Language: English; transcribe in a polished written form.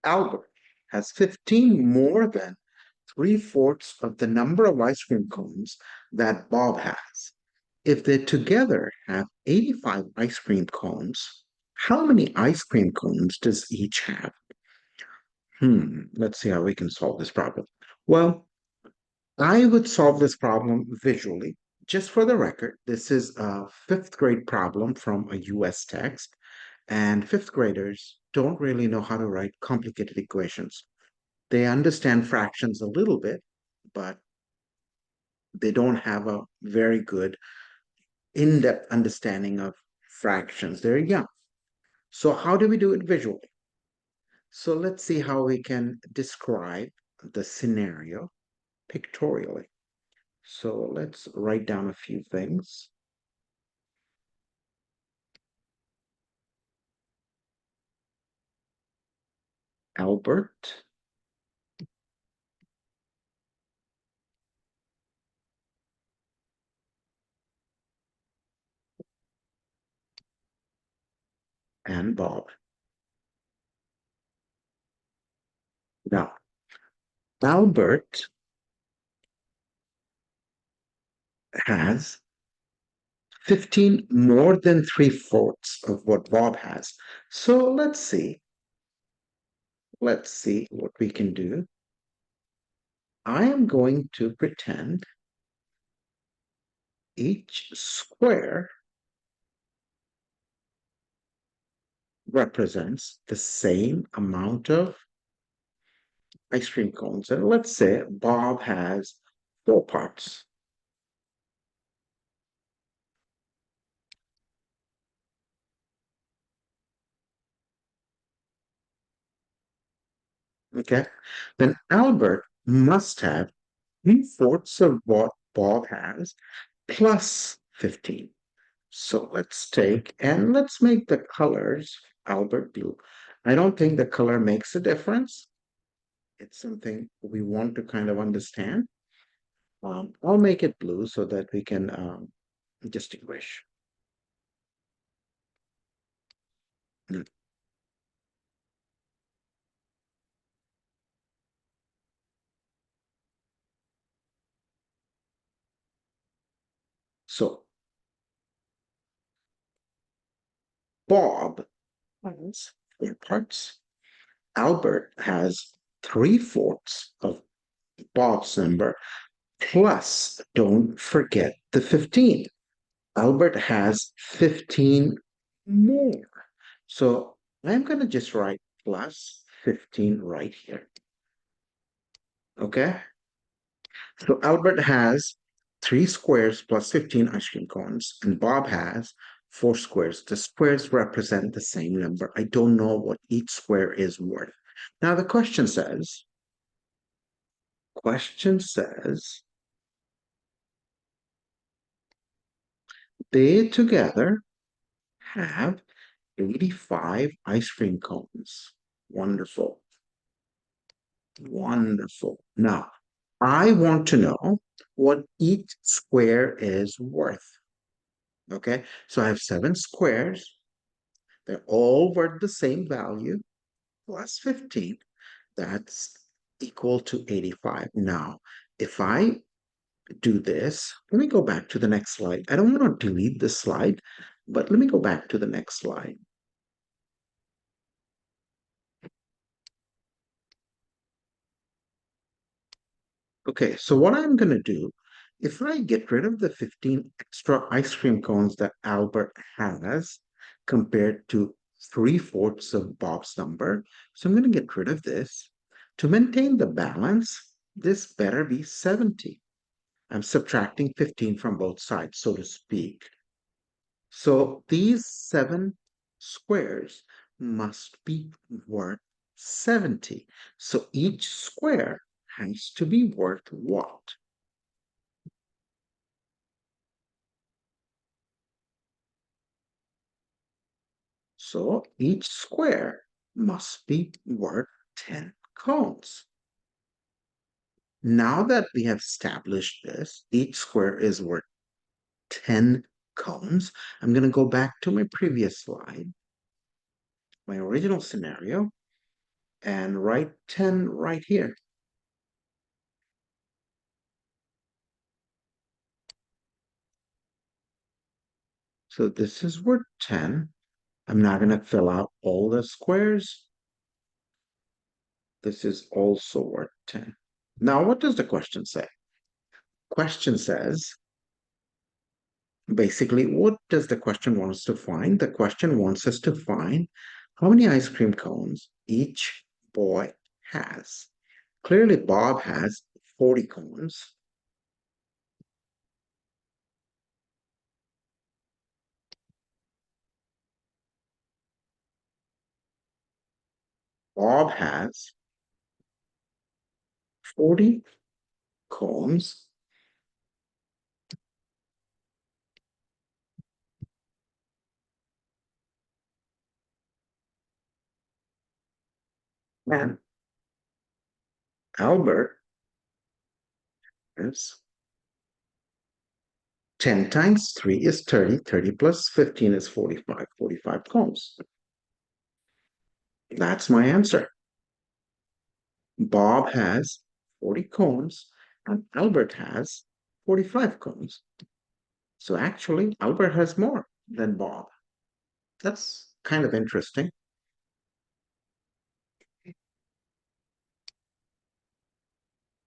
Albert has 15 more than three-fourths of the number of ice cream cones that Bob has. If they together have 85 ice cream cones, how many ice cream cones does each have? Let's see how we can solve this problem. Well, I would solve this problem visually. Just for the record, this is a fifth grade problem from a US text, and fifth graders don't really know how to write complicated equations. They understand fractions a little bit, but they don't have a very good in-depth understanding of fractions. They're young. So how do we do it visually? So let's see how we can describe the scenario pictorially. So let's write down a few things. Albert and Bob. Now, Albert has 15 more than three-fourths of what Bob has. So let's see. Let's see what we can do. I am going to pretend each square represents the same amount of ice cream cones. And let's say Bob has four parts. Okay. Then Albert must have three-fourths of what Bob has plus 15. So let's take and let's make the colors Albert blue. I don't think the color makes a difference. It's something we want to kind of understand. I'll make it blue so that we can distinguish. Mm. So Bob has four parts. Albert has three-fourths of Bob's number, plus don't forget the 15. Albert has 15 more. So I'm going to just write plus 15 right here. Okay. So Albert has three squares plus 15 ice cream cones, and Bob has four squares. The squares represent the same number. I don't know what each square is worth. Now the question says, they together have 85 ice cream cones. Wonderful. Wonderful. Now, I want to know what each square is worth. Okay, so I have seven squares. They're all worth the same value plus 15. That's equal to 85. Now, if I do this, let me go back to the next slide. I don't want to delete this slide, but let me go back to the next slide. Okay, so what I'm going to do, if I get rid of the 15 extra ice cream cones that Albert has compared to three-fourths of Bob's number, so I'm going to get rid of this. To maintain the balance, this better be 70. I'm subtracting 15 from both sides, so to speak. So these seven squares must be worth 70. So each square has to be worth what? So each square must be worth 10 cones. Now that we have established this, each square is worth 10 cones. I'm going to go back to my previous slide, my original scenario. and write 10 right here. So this is worth 10. I'm not going to fill out all the squares. This is also worth 10. Now, what does the question say? Question says, basically, what does the question want us to find? The question wants us to find how many ice cream cones each boy has. Clearly, Bob has 40 cones. Bob has 40 cones. And Albert has 10 times 3 is 30. 30 plus 15 is 45. 45 cones. That's my answer. Bob has 40 cones and Albert has 45 cones. So actually, Albert has more than Bob. That's kind of interesting.